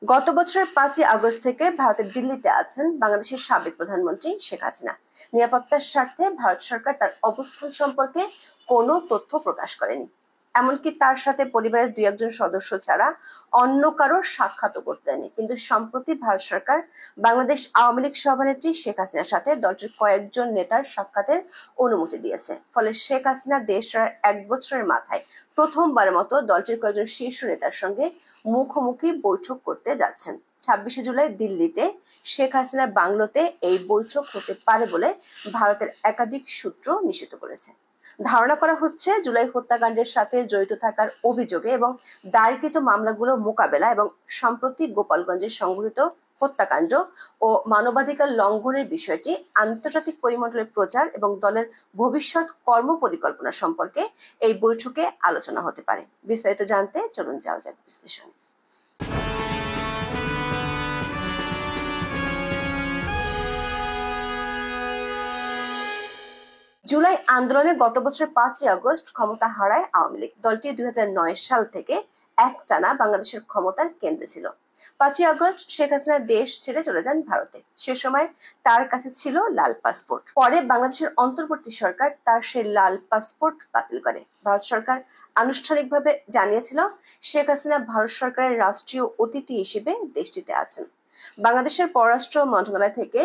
গত বছরের 5ই আগস্ট থেকে ভারতের দিল্লিতে আছেন বাংলাদেশের সাবেক প্রধানমন্ত্রী শেখ হাসিনা। নিরাপত্তার স্বার্থে ভারত সরকার তার অবস্থান সম্পর্কে কোনো তথ্য প্রকাশ করেনি। এমনকি তার সাথে পরিবারের দুই একজন সদস্য ছাড়া অন্য কারো সাক্ষাৎও করতে দেয়নি। কিন্তু সম্প্রতি ভারত সরকার বাংলাদেশ আওয়ামী লীগ সভানেত্রী শেখ হাসিনার সাথে দলটির কয়েকজন নেতার সাক্ষাতের অনুমতি দিয়েছে। ফলে শেখ হাসিনা দেশ ছাড়ার 1 বছরের মাথায় প্রথমবারের মতো দলটির কয়েকজন শীর্ষ নেতার সঙ্গে মুখোমুখি বৈঠক করতে যাচ্ছেন। 26শে জুলাই দিল্লিতে শেখ হাসিনার বাংলোতে এই বৈঠক হতে পারে বলে ভারতের একাধিক সূত্র নিশ্চিত করেছে। ধারণা করা হচ্ছে, জুলাই হত্যাকাণ্ডের সাথে জড়িত থাকার অভিযোগে এবং দায়েরকৃত মামলাগুলো মোকাবেলা এবং সম্প্রতি গোপালগঞ্জে সংঘটিত হত্যাকাণ্ড ও মানবাধিকার লঙ্ঘনের বিষয়টি আন্তর্জাতিক পরিমণ্ডলে প্রচার এবং দলের ভবিষ্যৎ কর্মপরিকল্পনা সম্পর্কে এই বৈঠকে আলোচনা হতে পারে। বিস্তারিত জানতে চলুন যাওয়া যাক বিশ্লেষণে। জুলাই আন্দোলনে গত বছরের 5ই আগস্ট ক্ষমতা হারায় আওয়ামী লীগ। দলটি 2009 সাল থেকে একটানা বাংলাদেশের ক্ষমতার কেন্দ্রে ছিল। 5ই আগস্ট শেখ হাসিনা দেশ ছেড়ে চলে যান ভারতে। সে সময় তার কাছে ছিল লাল পাসপোর্ট। পরে বাংলাদেশের অন্তর্বর্তী সরকার তার সেই লাল পাসপোর্ট বাতিল করে। ভারত সরকার আনুষ্ঠানিকভাবে জানিয়েছিল শেখ হাসিনা ভারত সরকারের রাষ্ট্রীয় অতিথি হিসেবে দেশটিতে আছেন। বাংলাদেশের পররাষ্ট্র মন্ত্রণালয় থেকে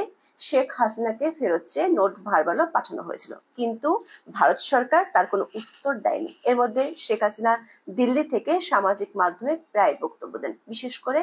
শেখ হাসিনাকে ফেরত চেয়ে নোট ভারবালো পাঠানো হয়েছিল, কিন্তু ভারত সরকার তার কোনো উত্তর দেয়নি। এর মধ্যে শেখ হাসিনা দিল্লি থেকে সামাজিক মাধ্যমে প্রায় বক্তব্য দেন, বিশেষ করে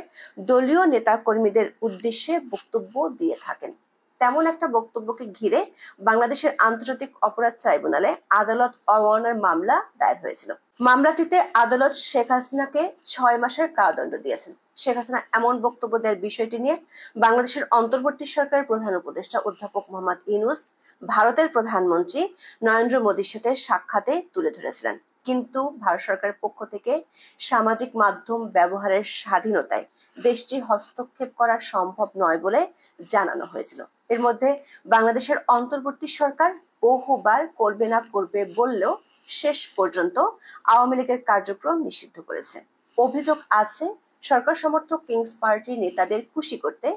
দলীয় নেতা কর্মীদের উদ্দেশ্যে বক্তব্য দিয়ে থাকেন। তেমন একটা বক্তব্যকে ঘিরে বাংলাদেশের আন্তর্জাতিক অপরাধ ট্রাইব্যুনালে আদালত অবমাননার মামলা দায়ের হয়েছিল। মামলাটিতে আদালত শেখ হাসিনাকে 6 মাসের কারাদণ্ড দিয়েছেন। শেখ হাসিনা এমন বক্তব্য দেওয়ার বিষয়টি নিয়ে বাংলাদেশের অন্তর্বর্তী সরকারের প্রধান উপদেষ্টা অধ্যাপক মোহাম্মদ ইউনূস ভারতের প্রধানমন্ত্রী নরেন্দ্র মোদীর সাথে সাক্ষাতে তুলে ধরেছিলেন, কিন্তু ভারত সরকারের পক্ষ থেকে সামাজিক মাধ্যম ব্যবহারের স্বাধীনতায় দেশটি হস্তক্ষেপ করা সম্ভব নয় বলে জানানো হয়েছিল। এর মধ্যে বাংলাদেশের অন্তর্বর্তী সরকার বহুবার করবে না করবে বললেও শেষ পর্যন্ত আওয়ামী লীগের কার্যক্রম নিষিদ্ধ করেছে। অভিযোগ আছে, সরকার সমর্থক কিংস পার্টির নেতাদের খুশি করতে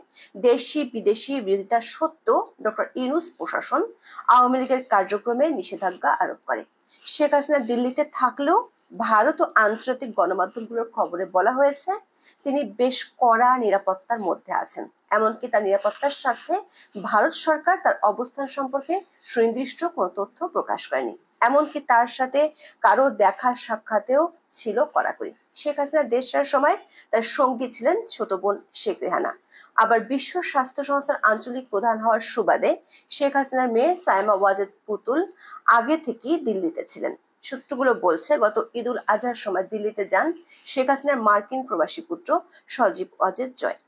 দেশি বিদেশি বিরোধিতা সত্ত্বেও ডক্টর ইউনূস প্রশাসন আওয়ামী লীগের কার্যক্রমে নিষেধাজ্ঞা আরোপ করে। শেখ হাসিনা দিল্লিতে থাকলেও ভারত ও আন্তর্জাতিক গণমাধ্যমগুলোর খবরে বলা হয়েছে তিনি বেশ কড়া নিরাপত্তার মধ্যে আছেন। এমনকি তার নিরাপত্তার স্বার্থে ভারত সরকার তার অবস্থান সম্পর্কে সুনির্দিষ্ট কোনো তথ্য প্রকাশ করেনি। এমনকি তার সাথে কারো দেখা সাক্ষাতেও ছিল কড়াকড়ি। শেখ হাসিনা দেশ ছাড়ার সময় তার সঙ্গী ছিলেন ছোট বোন শেখ রেহানা। আবার বিশ্ব স্বাস্থ্য সংস্থার আঞ্চলিক প্রধান হওয়ার সুবাদে শেখ হাসিনার মেয়ে সাইমা ওয়াজেদ পুতুল আগে থেকেই দিল্লিতে ছিলেন। সূত্রগুলো বলছে, গত ঈদ উল আজহার সময় দিল্লিতে যান শেখ হাসিনার মার্কিন প্রবাসী পুত্র সজীব ওয়াজেদ জয়।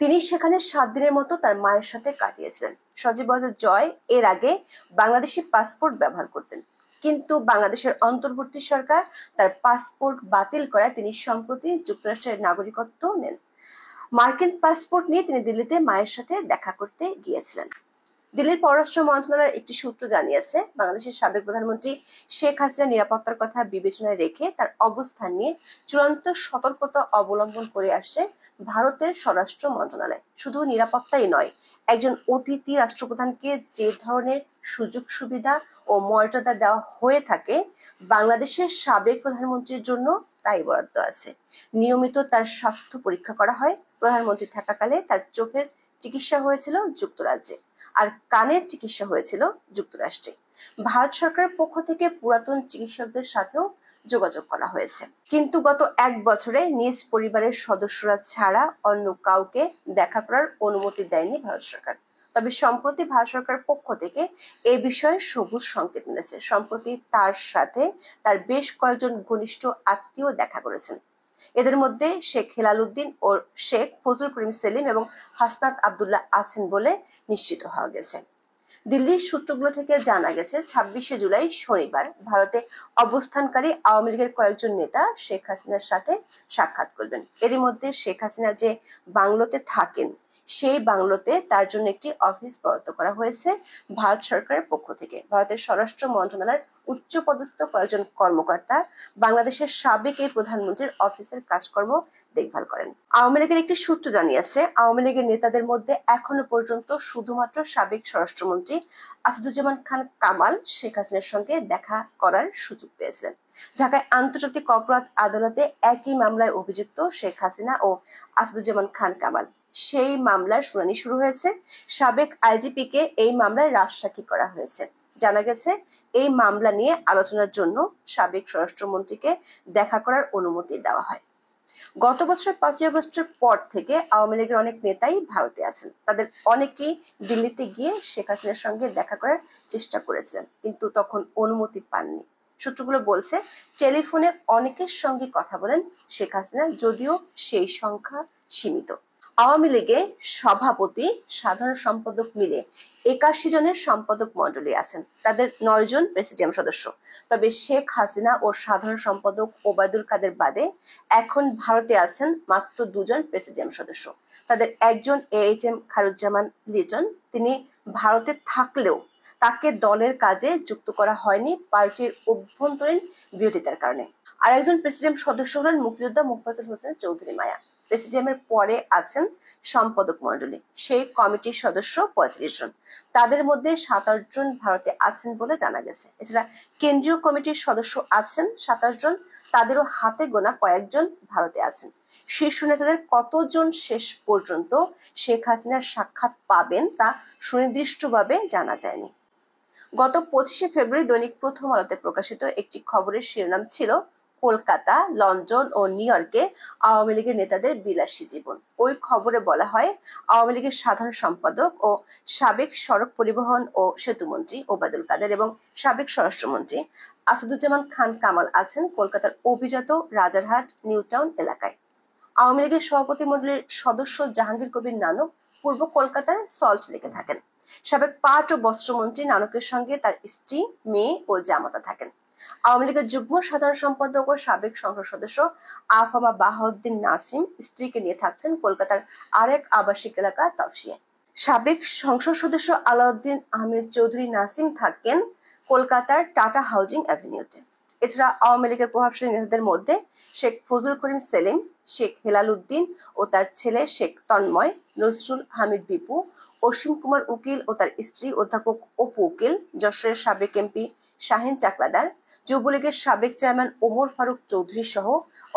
তিনি সেখানে 7 দিনের মতো তার মায়ের সাথে কাটিয়েছিলেন। সজীব ওয়াজেদ জয় এর আগে বাংলাদেশি পাসপোর্ট ব্যবহার করতেন, কিন্তু বাংলাদেশের অন্তর্বর্তী সরকার তার পাসপোর্ট বাতিল করায় তিনি সম্প্রতি যুক্তরাষ্ট্রের নাগরিকত্ব নেন। মার্কিন পাসপোর্ট নিয়ে তিনি দিল্লিতে মায়ের সাথে দেখা করতে গিয়েছিলেন। দিল্লির পররাষ্ট্র মন্ত্রণালয়ের একটি সূত্র জানিয়েছে, বাংলাদেশের সাবেক প্রধানমন্ত্রী শেখ হাসিনার নিরাপত্তার কথা বিবেচনায় রেখে তার অবস্থান নিয়ে চূড়ান্ত সতর্কতা অবলম্বন করে আসছে ভারতের স্বরাষ্ট্র মন্ত্রণালয়। শুধু নিরাপত্তাই নয়, একজন অতিথি রাষ্ট্রপ্রধানকে যে ধরনের সুযোগ সুবিধা ও মর্যাদা দেওয়া হয়ে থাকে বাংলাদেশের সাবেক প্রধানমন্ত্রীর জন্য তাই বরাদ্দ আছে। নিয়মিত তার স্বাস্থ্য পরীক্ষা করা হয়। প্রধানমন্ত্রী থাকাকালে তার চোখের চিকিৎসা হয়েছিল যুক্তরাজ্যে, আর কানের চিকিৎসা হয়েছিল যুক্তরাষ্ট্রে। ভারত সরকারের পক্ষ থেকে পুরাতন চিকিৎসকদের সাথেও যোগাযোগ করা হয়েছে, কিন্তু গত 1 বছরে নিজ পরিবারের সদস্যরা ছাড়া অন্য কাউকে দেখা করার অনুমতি দেয়নি ভারত সরকার। তবে সম্প্রতি ভারত সরকারের পক্ষ থেকে এ বিষয়ে সবুজ সংকেত মিলেছে। সম্প্রতি তার সাথে তার বেশ কয়েকজন ঘনিষ্ঠ আত্মীয় দেখা করেছেন। এদের মধ্যে শেখ হেলাল উদ্দিন ও শেখ ফজলুল করিম সেলিম এবং হাসনাত আব্দুল্লাহ আছেন বলে নিশ্চিত হওয়া গেছে। দিল্লির সূত্রগুলো থেকে জানা গেছে, 26শে জুলাই শনিবার ভারতে অবস্থানকারী আওয়ামী লীগের কয়েকজন নেতা শেখ হাসিনার সাথে সাক্ষাৎ করবেন। এরই মধ্যে শেখ হাসিনা যে বাংলোতে থাকেন সেই বাংলোতে তার জন্য একটি অফিস বরাদ্দ করা হয়েছে ভারত সরকারের পক্ষ থেকে। ভারতের স্বরাষ্ট্র মন্ত্রণালয়ের উচ্চপদস্থ কয়েকজন কর্মকর্তা বাংলাদেশের সাবেক এই প্রধানমন্ত্রীর অফিসের কাজকর্ম দেখভাল করেন। আওয়ামী লীগের একটি সূত্র জানিয়েছে, আওয়ামী লীগের নেতাদের মধ্যে এখনো পর্যন্ত শুধুমাত্র সাবেক স্বরাষ্ট্রমন্ত্রী আসাদুজ্জামান খান কামাল শেখ হাসিনার সঙ্গে দেখা করার সুযোগ পেয়েছিলেন। ঢাকায় আন্তর্জাতিক অপরাধ আদালতে একই মামলায় অভিযুক্ত শেখ হাসিনা ও আসাদুজ্জামান খান কামাল। সেই মামলার শুনানি শুরু হয়েছে। সাবেক আইজিপি কে এই মামলায় রাজসাক্ষী করা হয়েছে। জানা গেছে, এই মামলা নিয়ে আলোচনার জন্য সাবেক স্বরাষ্ট্রমন্ত্রীকে দেখা করার অনুমতি দেওয়া হয়। গত বছরের 5ই আগস্টের পর থেকে আওয়ামী লীগের অনেক নেতাই ভারতে আছেন। তাদের অনেকেই দিল্লিতে গিয়ে শেখ হাসিনার সঙ্গে দেখা করার চেষ্টা করেছিলেন, কিন্তু তখন অনুমতি পাননি। সূত্রগুলো বলছে, টেলিফোনে অনেকের সঙ্গে কথা বলেন শেখ হাসিনা, যদিও সেই সংখ্যা সীমিত। আওয়ামী লীগে সভাপতি, সাধারণ সম্পাদক মিলে 81 জনের সম্পাদক মণ্ডলী আছেন। তাদের 9 জন প্রেসিডিয়াম সদস্য। তবে শেখ হাসিনা ও সাধারণ সম্পাদক ওবায়দুল কাদের বাদে এখন ভারতে আছেন মাত্র 2 জন প্রেসিডিয়াম সদস্য। তাদের একজন AHM খায়রুজ্জামান লিটন, তিনি ভারতে থাকলেও তাকে দলের কাজে যুক্ত করা হয়নি পার্টির অভ্যন্তরীণ বিরোধিতার কারণে। আর একজন প্রেসিডিয়াম সদস্য হলেন মুক্তিযোদ্ধা মোফাজ্জল হোসেন চৌধুরী মায়া। প্রেসিডিয়ামের পরে আছেন সম্পাদক মণ্ডলী। সেই কমিটির সদস্য 35 জন। তাদের মধ্যে 27 জন ভারতে আছেন বলে জানা গেছে। এছাড়া কেন্দ্রীয় কমিটির সদস্য আছেন 27 জন। তাদেরও হাতে গোনা কয়েকজন ভারতে আছেন। শীর্ষ নেতাদের কতজন শেষ পর্যন্ত শেখ হাসিনার সাক্ষাৎ পাবেন তা সুনির্দিষ্টভাবে জানা যায়নি। গত 25শে ফেব্রুয়ারি দৈনিক প্রথম আলোতে প্রকাশিত একটি খবরের শিরোনাম ছিল, কলকাতা, লন্ডন ও নিউ ইয়র্কে আওয়ামী লীগের নেতাদের বিলাসী জীবন। ওই খবরে বলা হয়, আওয়ামী লীগের সাধারণ সম্পাদক ও সাবেক সড়ক পরিবহন ও সেতুমন্ত্রী ওবায়দুল কাদের এবং সাবেক স্বরাষ্ট্রমন্ত্রী আসাদুজ্জামান খান কামাল আছেন কলকাতার অভিজাত রাজারহাট নিউ টাউন এলাকায়। আওয়ামী লীগের সভাপতি মণ্ডলীর সদস্য জাহাঙ্গীর কবির নানক পূর্ব কলকাতার সল্ট লেকে থাকেন। সাবেক পাট ও বস্ত্রমন্ত্রী নানকের সঙ্গে তার স্ত্রী, মেয়ে ও জামাতা থাকেন। আওয়ামী লীগের যুগ্ম সাধারণ সম্পাদক ও সাবেক সংসদ সদস্য আফামা বাহাউদ্দিন নাসিম স্ত্রীকে নিয়ে থাকছেন কলকাতার আরেক আবাসিক এলাকা তফসিয়ায়। সাবেক সংসদ সদস্য আলাউদ্দিন আহমেদ চৌধুরী নাসিম থাকেন কলকাতার টাটা হাউজিং অ্যাভিনিউতে। এছাড়া আওয়ামী লীগের প্রভাবশালী নেতাদের মধ্যে শেখ ফজল করিম সেলিম, শেখ হেলাল উদ্দিন ও তার ছেলে শেখ তন্ময়, নজরুল হামিদ বিপু, অসীম কুমার উকিল ও তার স্ত্রী অধ্যাপক অপু উকিল, যশোরের সাবেক এমপি শাহিন চাকলাদার, যুবলীগের সাবেক চেয়ারম্যান ওমর ফারুক চৌধুরী সহ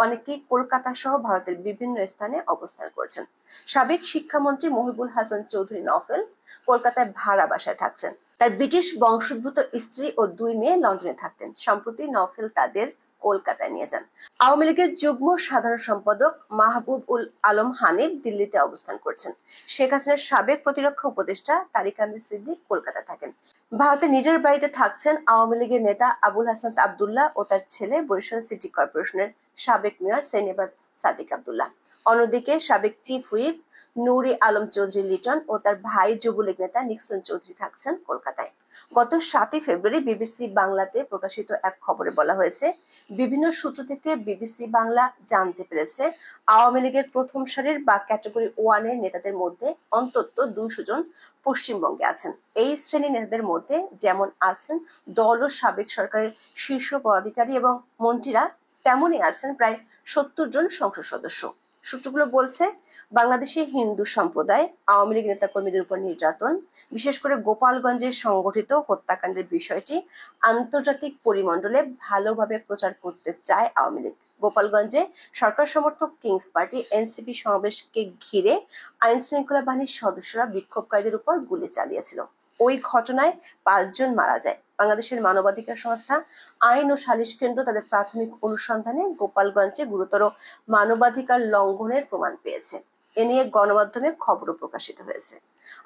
অনেকেই কলকাতা সহ ভারতের বিভিন্ন স্থানে অবস্থান করছেন। সাবেক শিক্ষামন্ত্রী মহিবুল হাসান চৌধুরী নফেল কলকাতায় ভাড়া বাসায় থাকছেন। তার ব্রিটিশ বংশোদ্ভূত স্ত্রী ও 2 মেয়ে লন্ডনে থাকতেন। সম্প্রতি নফেল তাদের কলকাতায় নিয়ে যান। আওয়ামী লীগের যুগ্ম সাধারণ সম্পাদক মাহবুব উল আলম হানিফ দিল্লিতে অবস্থান করছেন। শেখ হাসিনার সাবেক প্রতিরক্ষা উপদেষ্টা তারিক আহমেদ সিদ্দিক কলকাতা থাকেন। ভারতে নিজের বাড়িতে থাকছেন আওয়ামী লীগের নেতা আবুল হাসান আবদুল্লাহ ও তার ছেলে বরিশাল সিটি কর্পোরেশনের সাবেক মেয়র সেনেবাদ সাদিক আবদুল্লাহ। অন্যদিকে সাবেক চিফ হুইপ নূরি আলম চৌধুরী লিটন ও তার ভাই যুবলীগ নেতা নিক্সন চৌধুরী থাকছেন কলকাতায়। গত 7ই ফেব্রুয়ারি বিবিসি বাংলাতে প্রকাশিত এক খবরে বলা হয়েছে, বিভিন্ন সূত্র থেকে বিবিসি বাংলা জানতে পেরেছে, আওয়ামী লীগের প্রথম সারির বা ক্যাটাগরি 1 এর নেতাদের মধ্যে অন্তত 200 জন পশ্চিমবঙ্গে আছেন। এই শ্রেণীর নেতাদের মধ্যে যেমন আছেন দল ও সাবেক সরকারের শীর্ষ পদাধিকারী এবং মন্ত্রীরা, তেমনই আছেন প্রায় 70 জন সংসদ সদস্য। সূত্রগুলো বলছে, বাংলাদেশে হিন্দু সম্প্রদায় আওয়ামী লীগ নেতাকর্মীদের উপর নির্যাতন, বিশেষ করে গোপালগঞ্জের সংগঠিত হত্যাকাণ্ডের বিষয়টি আন্তর্জাতিক পরিমণ্ডলে ভালোভাবে প্রচার করতে চায় আওয়ামী লীগ। গোপালগঞ্জে সরকার সমর্থক কিংস পার্টি এনসিপি সমাবেশকে ঘিরে আইন শৃঙ্খলা বাহিনীর সদস্যরা বিক্ষোভকারীদের উপর গুলি চালিয়েছিল। ওই ঘটনায় 5 জন মারা যায়। বাংলাদেশের মানবাধিকার সংস্থা আইন ও সালিশ কেন্দ্র তাদের প্রাথমিক অনুসন্ধানে গোপালগঞ্জে গুরুতর মানবাধিকার লঙ্ঘনের প্রমাণ পেয়েছে। এ নিয়ে গণমাধ্যমে খবরও প্রকাশিত হয়েছে।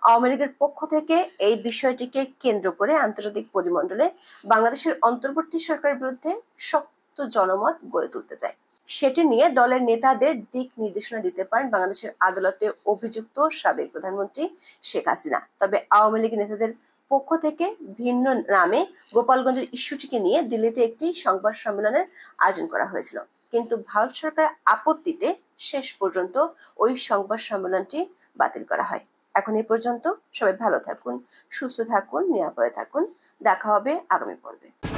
আওয়ামী লীগের পক্ষ থেকে এই বিষয়টিকে কেন্দ্র করে আন্তর্জাতিক পরিমণ্ডলে বাংলাদেশের অন্তর্বর্তী সরকারের বিরুদ্ধে শক্ত জনমত গড়ে তুলতে চায়। সেটি নিয়ে দলের নেতাদের দিক নির্দেশনা দিতে পারেন বাংলাদেশের আদালতে অভিযুক্ত সাবেক প্রধানমন্ত্রী শেখ হাসিনা। তবে আওয়ামী লীগের নেতাদের পক্ষ থেকে ভিন্ন নামে গোপালগঞ্জের ইস্যুটিকে নিয়ে দিল্লিতে একটি সংবাদ সম্মেলনের আয়োজন করা হয়েছিল, কিন্তু ভারত সরকার আপত্তিতে শেষ পর্যন্ত ওই সংবাদ সম্মেলনটি বাতিল করা হয়। এখন এই পর্যন্ত। সবাই ভালো থাকুন, সুস্থ থাকুন, নিরাপদে থাকুন। দেখা হবে আগামী পর্বে।